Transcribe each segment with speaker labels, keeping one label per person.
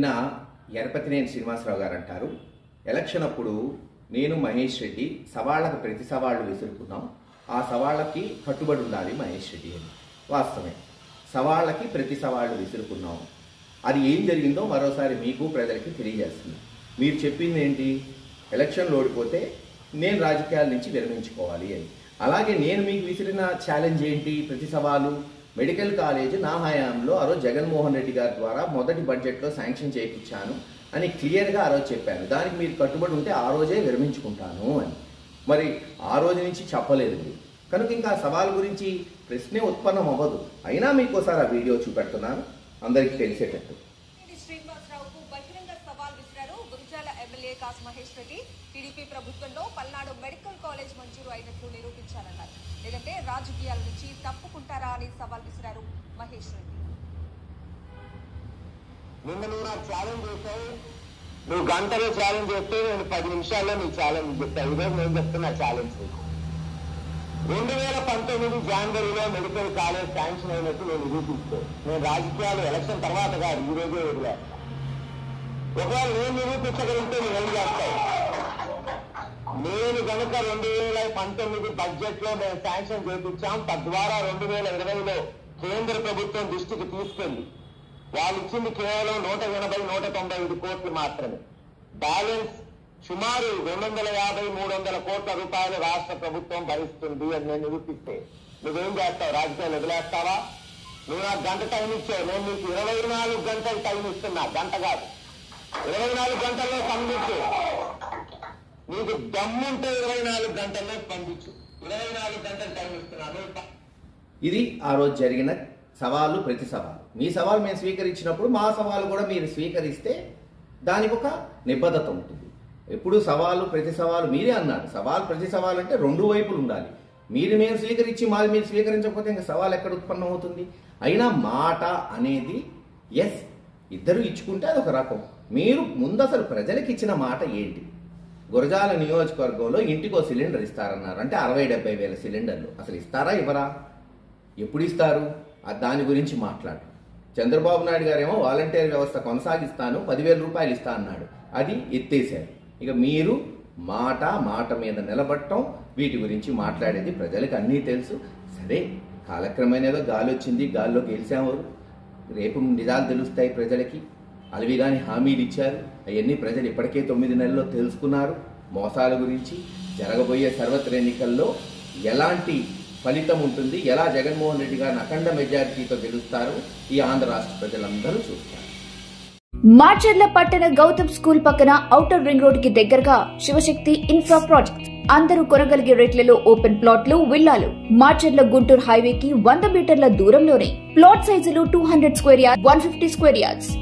Speaker 1: నిన్న ఎరపతినేని శ్రీనివాసరావు గారు అంటారు, ఎలక్షన్ అప్పుడు నేను మహేష్ రెడ్డి సవాళ్ళకు ప్రతి సవాళ్ళు విసురుకున్నాం, ఆ సవాళ్ళకి కట్టుబడి ఉండాలి మహేష్ రెడ్డి అని. వాస్తవమే, సవాళ్ళకి ప్రతి సవాళ్ళు విసురుకున్నాం. అది ఏం జరిగిందో మరోసారి మీకు ప్రజలకి తెలియజేస్తుంది. మీరు చెప్పింది ఏంటి? ఎలక్షన్లో ఓడిపోతే నేను రాజకీయాల నుంచి విరమించుకోవాలి అని. అలాగే నేను మీకు విసిరిన ఛాలెంజ్ ఏంటి? ప్రతి సవాలు మెడికల్ కాలేజ్ నా హయాంలో ఆ రోజు జగన్మోహన్ రెడ్డి గారి ద్వారా మొదటి బడ్జెట్లో శాంక్షన్ చేయించాను అని క్లియర్గా ఆ రోజు చెప్పాను. దానికి మీరు కట్టుబడి ఉంటే ఆ రోజే విరమించుకుంటాను అని. మరి ఆ రోజు నుంచి చెప్పలేదు మీరు, కనుక ఇంకా సవాల్ గురించి ప్రశ్నే ఉత్పన్నం అవ్వదు. అయినా మీకోసారి ఆ వీడియో చూపెడుతున్నాను అందరికీ తెలిసేటట్టు.
Speaker 2: శ్రీనివాసరావుకు బహిరంగ సవాల్ విసిరారు గురిజాల ఎమ్మెల్యే కాసు మహేష్ రెడ్డి. టీడీపీ ప్రభుత్వంలో పల్నాడు మెడికల్ కాలేజ్ మంజూరు అయినట్లు నిరూపించారన్నారు. లేదంటే రాజకీయాల నుంచి తప్పుకుంటారా అని సవాల్ విసిరారు మహేష్ రెడ్డి.
Speaker 3: నిన్న నువ్వు నాకు ఛాలెంజ్ చేస్తావు, నువ్వు గంటలో ఛాలెంజ్ చేస్తే నేను 10 నిమిషాల్లో నీ ఛాలెంజ్ చెప్తాను. ఈరోజు నేను చెప్తున్నా ఛాలెంజ్ నీకు. 2019 జనవరిలో మెడికల్ కాలేజ్ శాంక్షన్ అయినట్టు నేను నిరూపిస్తే, నేను రాజకీయాలు ఎలక్షన్ తర్వాత కాదు ఈ రోజే వదిలేస్తాను. ఒకవేళ నేను నిరూపించగలిగితే నువ్వేం చేస్తావు? నేను కనుక 2019 బడ్జెట్ లో మేము శాంక్షన్ చేయించాం, తద్వారా 2020లో కేంద్ర ప్రభుత్వం దృష్టికి తీసుకెళ్లి వాళ్ళు ఇచ్చింది కేవలం 180-195 కోట్లు మాత్రమే. బ్యాలెన్స్ సుమారు 250-300 కోట్ల రూపాయలు రాష్ట్ర ప్రభుత్వం భరిస్తుంది అని నేను నిరూపిస్తే నువ్వేం చేస్తావు? రాజకీయాలు వదిలేస్తావా? నువ్వు నాకు గంట టైం ఇచ్చావు, నేను నీకు 24 గంటలు టైం ఇస్తున్నా. గంట కాదు, 24 గంటల్లో స్పందించు. నీకు దమ్ముంటే 24 గంటల్లో స్పందించు. 24 గంటలు టైం ఇస్తున్నాను.
Speaker 1: ఇది ఆ రోజు జరిగిన సవాలు ప్రతి సవాలు. మీ సవాలు మేము స్వీకరించినప్పుడు మా సవాలు కూడా మీరు స్వీకరిస్తే దానికి ఒక నిబద్ధత ఉంటుంది. ఎప్పుడు సవాలు ప్రతి సవాలు మీరే అన్నారు. సవాలు ప్రతి సవాలు అంటే రెండు వైపులు ఉండాలి. మీరు మేము స్వీకరించి మాది మీరు స్వీకరించకపోతే ఇంకా సవాల్ ఎక్కడ ఉత్పన్నం అవుతుంది? అయినా మాట అనేది ఎస్ ఇద్దరు ఇచ్చుకుంటే అది ఒక రకం. మీరు ముందు అసలు ప్రజలకు ఇచ్చిన మాట ఏంటి? గురజాల నియోజకవర్గంలో ఇంటికో సిలిండర్ ఇస్తారన్నారు. అంటే 60-70 వేల సిలిండర్లు అసలు ఇస్తారా ఇవ్వరా? ఎప్పుడు ఇస్తారు? దాని గురించి మాట్లాడు. చంద్రబాబు నాయుడు గారేమో వాలంటీర్ వ్యవస్థ కొనసాగిస్తాను, 10,000 రూపాయలు ఇస్తా అన్నాడు. అది ఎత్తేశారు. ఇక మీరు మాట మీద నిలబడటం, వీటి గురించి మాట్లాడేది ప్రజలకు అన్నీ తెలుసు. సరే, కాలక్రమేణా ఏదో గాలి వచ్చింది, గాల్లో గెలిచాము. రేపు నిజాలు తెలుస్తాయి ప్రజలకి. అలవి కానీ హామీలు ఇచ్చారు, అవన్నీ ప్రజలు ఇప్పటికే 9 నెలల్లో తెలుసుకున్నారు. మోసాల గురించి, జరగబోయే సర్వత్ర ఎన్నికల్లో ఎలాంటి ఫలితం ఉంటుంది, ఎలా జగన్మోహన్ రెడ్డి గారిని అఖండ మెజారిటీతో గెలుస్తారు, ఈ ఆంధ్ర రాష్ట్ర ప్రజలందరూ చూస్తారు.
Speaker 4: మాచర్ల పట్టణ గౌతమ్ స్కూల్ పక్కన ఔటర్ రింగ్ రోడ్ కి దగ్గరగా శివశక్తి ఇన్ఫ్రా ప్రాజెక్ట్. అందరూ కొనగలిగే రేట్లలో ఓపెన్ ప్లాట్లు, విల్లాలు. మాచర్ల గుంటూరు హైవేకి 100 మీటర్ల దూరంలోనే. ప్లాట్ సైజులు 200 స్క్వేర్ యార్డ్, 150 స్క్వేర్ యార్డ్స్.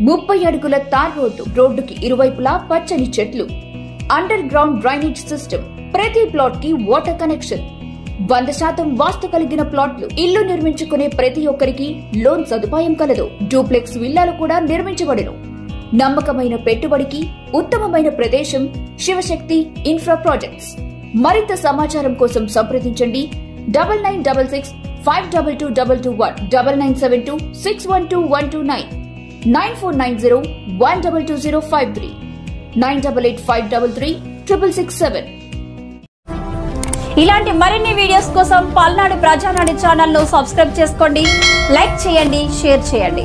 Speaker 4: 30 అడుగుల తార్ రోడ్డు. రోడ్డుకి ఇరువైపులా పచ్చని చెట్లు. Under ground drainage system. ప్రతి ప్లాట్ కి వాటర్ కనెక్షన్. 100% వాస్తు కలిగిన ప్లాట్లు. ఇల్లు నిర్మించుకునే ప్రతి ఒక్కరికి లోన్ సదుపాయం కలదు. డూప్లెక్స్ విల్లాలు కూడా నిర్మించబడును. నమ్మకమైన పెట్టుబడికి ఉత్తమమైన ప్రదేశం శివశక్తి ఇన్ఫ్రా ప్రాజెక్ట్స్. మరింత సమాచారం కోసం సంప్రదించండి 9966 522221, 9972 612129, 9490 122053, 988 533 667.
Speaker 5: ఇలాంటి మరిన్ని వీడియోస్ కోసం పల్నాడు ప్రజానాడి ఛానల్ ను సబ్స్క్రైబ్ చేసుకోండి, లైక్ చేయండి, షేర్ చేయండి.